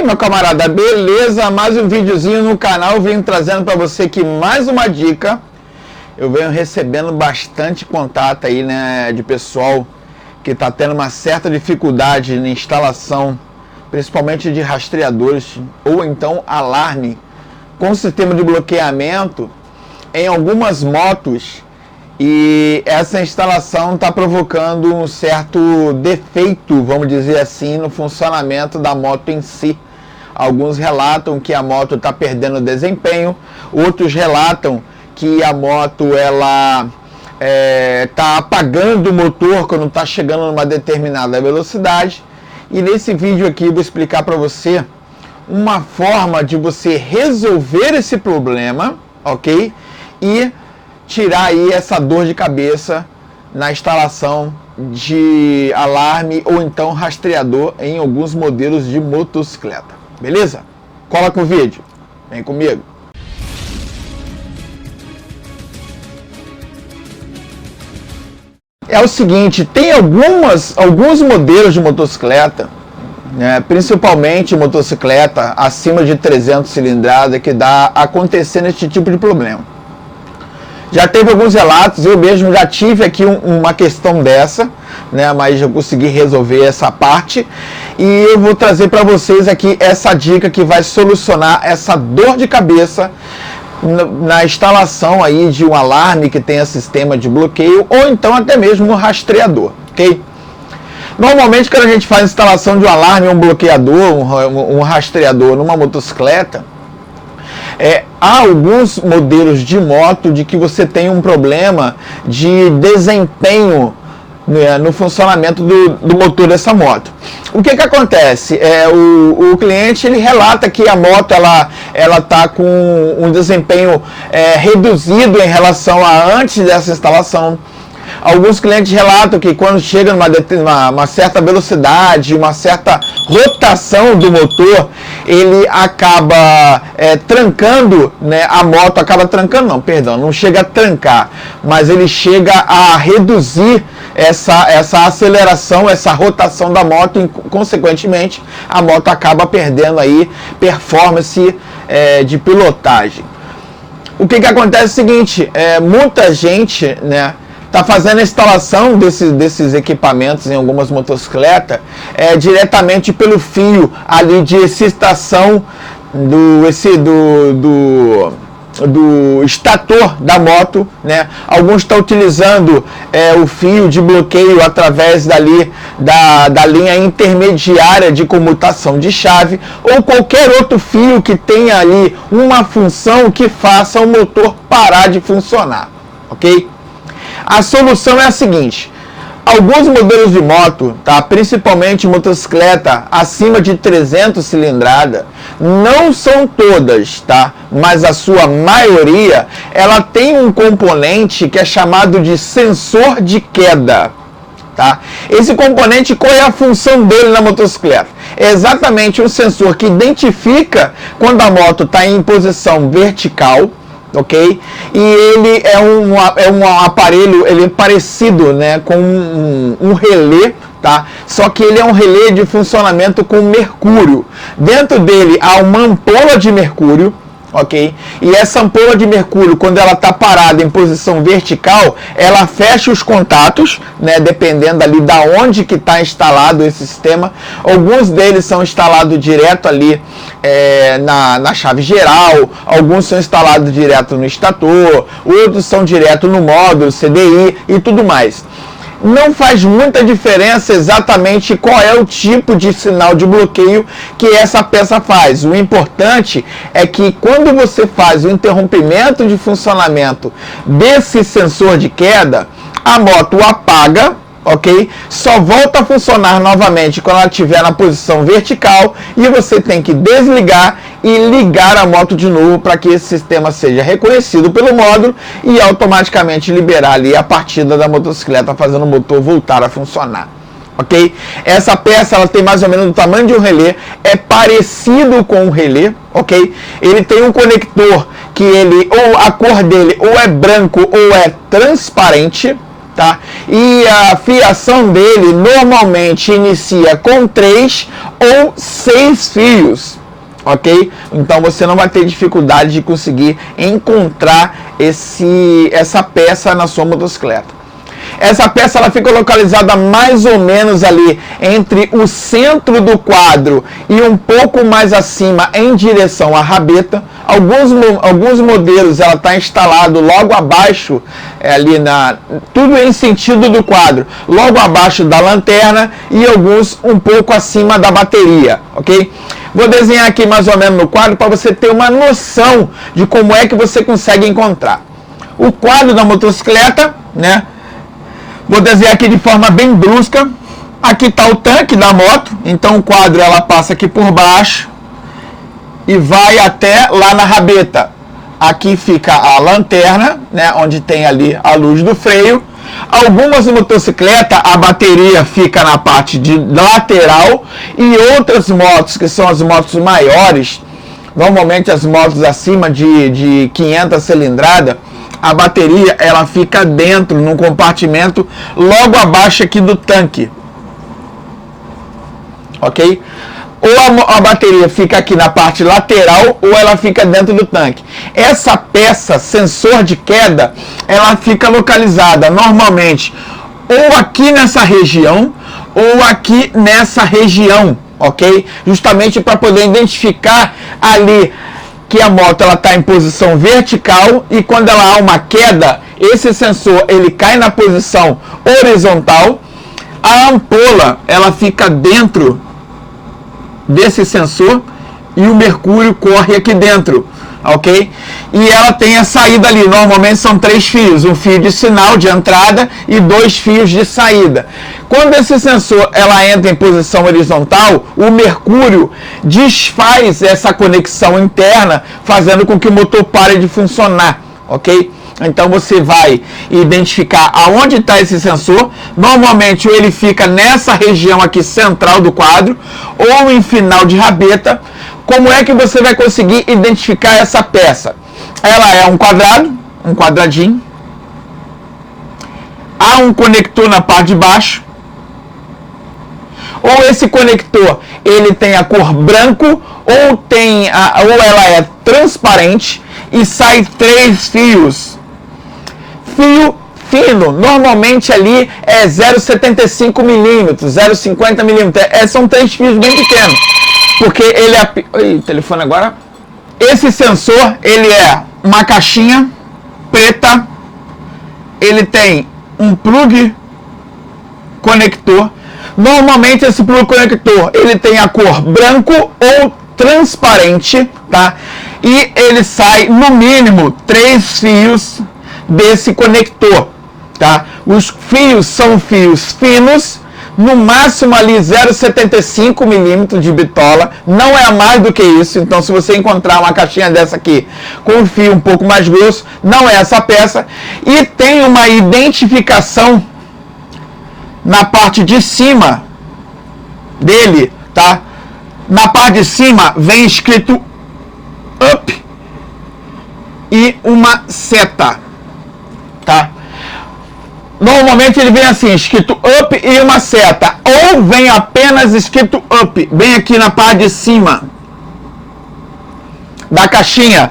meu camarada, beleza? Mais um videozinho no canal, venho trazendo para você aqui mais uma dica. Eu venho recebendo bastante contato aí, né, de pessoal que está tendo uma certa dificuldade na instalação, principalmente de rastreadores ou então alarme com sistema de bloqueamento em algumas motos, e essa instalação está provocando um certo defeito, vamos dizer assim, no funcionamento da moto em si. Alguns relatam que a moto está perdendo desempenho, outros relatam que a moto ela está apagando o motor quando está chegando numa determinada velocidade. E nesse vídeo aqui eu vou explicar para você uma forma de você resolver esse problema, ok? E tirar aí essa dor de cabeça na instalação de alarme ou então rastreador em alguns modelos de motocicleta. Beleza? Cola com o vídeo. Vem comigo. É o seguinte, tem alguns modelos de motocicleta, né, principalmente motocicleta acima de 300 cilindrada, que dá acontecendo esse tipo de problema. Já teve alguns relatos, eu mesmo já tive aqui uma questão dessa, né, mas eu consegui resolver essa parte. E eu vou trazer para vocês aqui essa dica que vai solucionar essa dor de cabeça na instalação aí de um alarme que tenha sistema de bloqueio ou então até mesmo um rastreador, ok? Normalmente quando a gente faz a instalação de um alarme, um bloqueador, um rastreador numa motocicleta, há alguns modelos de moto de que você tem um problema de desempenho, né, no funcionamento do motor dessa moto. O que acontece? O cliente ele relata que a moto ela tá com um desempenho reduzido em relação a antes dessa instalação. Alguns clientes relatam que quando chega numa certa velocidade, uma certa rotação do motor, ele acaba trancando, né, a moto acaba trancando, não, perdão, não chega a trancar, mas ele chega a reduzir essa aceleração, essa rotação da moto, e consequentemente a moto acaba perdendo aí performance de pilotagem. O que acontece é o seguinte, muita gente, né, está fazendo a instalação desses equipamentos em algumas motocicletas diretamente pelo fio ali de excitação do estator da moto, né? Alguns estão utilizando o fio de bloqueio através da linha intermediária de comutação de chave ou qualquer outro fio que tenha ali uma função que faça o motor parar de funcionar, ok? A solução é a seguinte: alguns modelos de moto, tá, principalmente motocicleta acima de 300 cilindrada, não são todas, tá, mas a sua maioria, ela tem um componente que é chamado de sensor de queda. Tá? Esse componente, qual é a função dele na motocicleta? É exatamente um sensor que identifica quando a moto está em posição vertical, ok? E ele é um aparelho, ele é parecido, né, com um relé, tá? Só que ele é um relé de funcionamento com mercúrio. Dentro dele há uma ampola de mercúrio, ok? E essa ampola de mercúrio, quando ela está parada em posição vertical, ela fecha os contatos, né, dependendo ali da onde que está instalado esse sistema. Alguns deles são instalados direto ali na chave geral, alguns são instalados direto no estator, outros são direto no módulo CDI e tudo mais. Não faz muita diferença exatamente qual é o tipo de sinal de bloqueio que essa peça faz. O importante é que quando você faz o interrompimento de funcionamento desse sensor de queda, a moto apaga, ok? Só volta a funcionar novamente quando ela estiver na posição vertical e você tem que desligar e ligar a moto de novo para que esse sistema seja reconhecido pelo módulo e automaticamente liberar ali a partida da motocicleta, fazendo o motor voltar a funcionar. Ok? Essa peça ela tem mais ou menos o tamanho de um relé, é parecido com um relé, ok? Ele tem um conector que ele, ou a cor dele ou é branco ou é transparente, tá? E a fiação dele normalmente inicia com 3 ou 6 fios, ok? Então você não vai ter dificuldade de conseguir encontrar essa peça na sua motocicleta. Essa peça ela fica localizada mais ou menos ali entre o centro do quadro e um pouco mais acima em direção à rabeta. Alguns modelos ela está instalado logo abaixo, ali tudo em sentido do quadro, logo abaixo da lanterna, e alguns um pouco acima da bateria, ok? Vou desenhar aqui mais ou menos no quadro para você ter uma noção de como é que você consegue encontrar o quadro da motocicleta, né? Vou desenhar aqui de forma bem brusca. Aqui está o tanque da moto, então o quadro ela passa aqui por baixo e vai até lá na rabeta. Aqui fica a lanterna, né, onde tem ali a luz do freio. Algumas motocicletas a bateria fica na parte de lateral, e outras motos, que são as motos maiores, normalmente as motos acima de 500 cilindradas, a bateria ela fica dentro, num compartimento logo abaixo aqui do tanque, ok? Ou a bateria fica aqui na parte lateral, ou ela fica dentro do tanque. Essa peça, sensor de queda, ela fica localizada normalmente ou aqui nessa região, ou aqui nessa região, ok? Justamente para poder identificar ali que a moto ela está em posição vertical, e quando ela há uma queda, esse sensor ele cai na posição horizontal. A ampola ela fica dentro desse sensor e o mercúrio corre aqui dentro, ok? E ela tem a saída ali, normalmente são 3 fios, um fio de sinal de entrada e 2 fios de saída. Quando esse sensor ela entra em posição horizontal, o mercúrio desfaz essa conexão interna, fazendo com que o motor pare de funcionar, ok? Então você vai identificar aonde está esse sensor. Normalmente ou ele fica nessa região aqui central do quadro, ou em final de rabeta. Como é que você vai conseguir identificar essa peça? Ela é um quadrado, um quadradinho. Há um conector na parte de baixo. Ou esse conector ele tem a cor branco, ou ela é transparente e sai 3 fios. Fio fino, normalmente ali é 0,75 milímetros, 0,50 milímetros. São 3 fios bem pequenos, porque ele é... Oi, telefone agora. Esse sensor, ele é uma caixinha preta, ele tem um plug conector. Normalmente esse plug conector, ele tem a cor branco ou transparente, tá? E ele sai no mínimo 3 fios desse conector, tá? Os fios são fios finos, no máximo ali 0,75 milímetros de bitola, não é mais do que isso. Então se você encontrar uma caixinha dessa aqui com um fio um pouco mais grosso, não é essa peça. E tem uma identificação na parte de cima dele, tá? Na parte de cima vem escrito up e uma seta, tá? Normalmente ele vem assim, escrito up e uma seta, ou vem apenas escrito up, bem aqui na parte de cima da caixinha.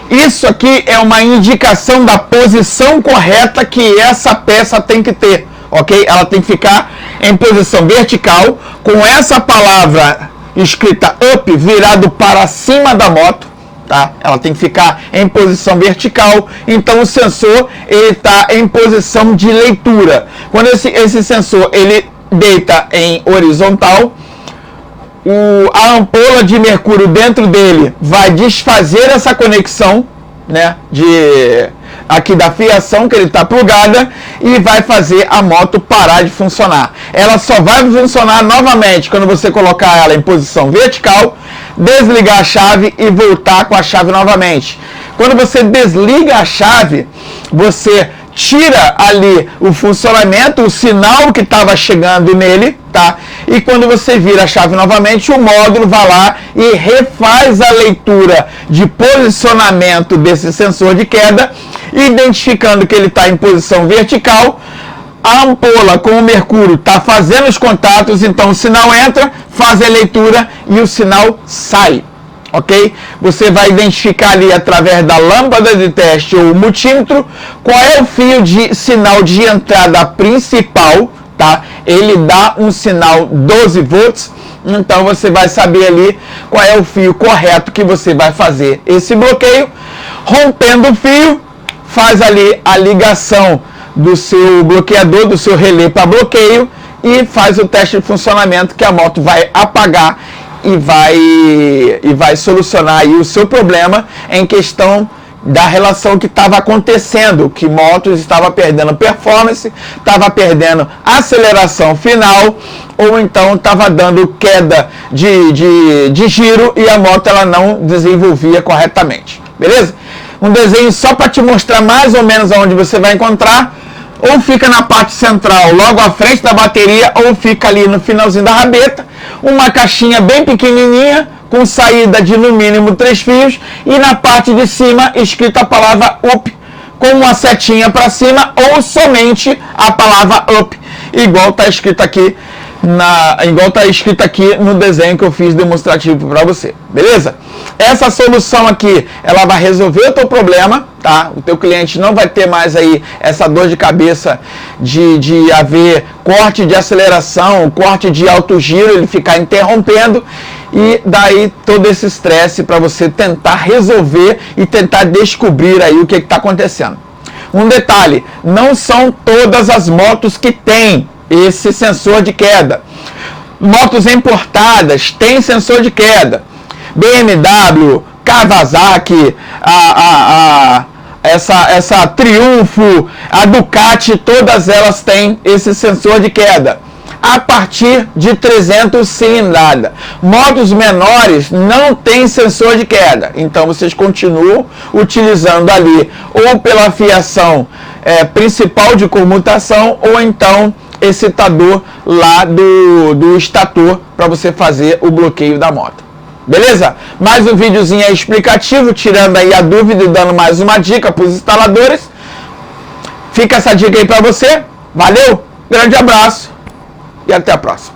Isso aqui é uma indicação da posição correta que essa peça tem que ter, ok? Ela tem que ficar em posição vertical, com essa palavra escrita up virado para cima da moto, tá? Ela tem que ficar em posição vertical. Então o sensor ele está em posição de leitura. Quando esse sensor ele deita em horizontal, a ampola de mercúrio dentro dele vai desfazer essa conexão, né, aqui da fiação que ele está plugada, e vai fazer a moto parar de funcionar. Ela só vai funcionar novamente quando você colocar ela em posição vertical, desligar a chave e voltar com a chave novamente. Quando você desliga a chave, você tira ali o funcionamento, o sinal que estava chegando nele, tá? E quando você vira a chave novamente, o módulo vai lá e refaz a leitura de posicionamento desse sensor de queda, identificando que ele está em posição vertical. a ampola com o mercúrio está fazendo os contatos, então o sinal entra, faz a leitura e o sinal sai, ok? Você vai identificar ali através da lâmpada de teste ou multímetro qual é o fio de sinal de entrada principal, tá? Ele dá um sinal 12 volts, então você vai saber ali qual é o fio correto que você vai fazer esse bloqueio. Rompendo o fio, faz ali a ligação do seu bloqueador, do seu relé para bloqueio e faz o teste de funcionamento que a moto vai apagar e vai solucionar aí o seu problema em questão da relação que estava acontecendo, que motos estava perdendo performance, estava perdendo aceleração final, ou então estava dando queda de giro e a moto ela não desenvolvia corretamente, beleza? Um desenho só para te mostrar mais ou menos aonde você vai encontrar, ou fica na parte central, logo à frente da bateria, ou fica ali no finalzinho da rabeta, uma caixinha bem pequenininha, com saída de no mínimo 3 fios, e na parte de cima escrita a palavra UP, com uma setinha para cima, ou somente a palavra UP, igual está escrito aqui no desenho que eu fiz demonstrativo para você, beleza? Essa solução aqui, ela vai resolver o teu problema, tá? O teu cliente não vai ter mais aí essa dor de cabeça de haver corte de aceleração, corte de alto giro, ele ficar interrompendo, e daí todo esse estresse para você tentar resolver e tentar descobrir aí o que está acontecendo. Um detalhe, não são todas as motos que têm esse sensor de queda. Motos importadas têm sensor de queda. BMW, Kawasaki, essa Triunfo, a Ducati, todas elas têm esse sensor de queda. A partir de 300 cilindrada. Motos menores não tem sensor de queda. Então vocês continuam utilizando ali ou pela fiação principal de comutação ou então excitador lá do estator para você fazer o bloqueio da moto. Beleza? Mais um videozinho aí explicativo, tirando aí a dúvida e dando mais uma dica para os instaladores. Fica essa dica aí para você. Valeu, grande abraço e até a próxima.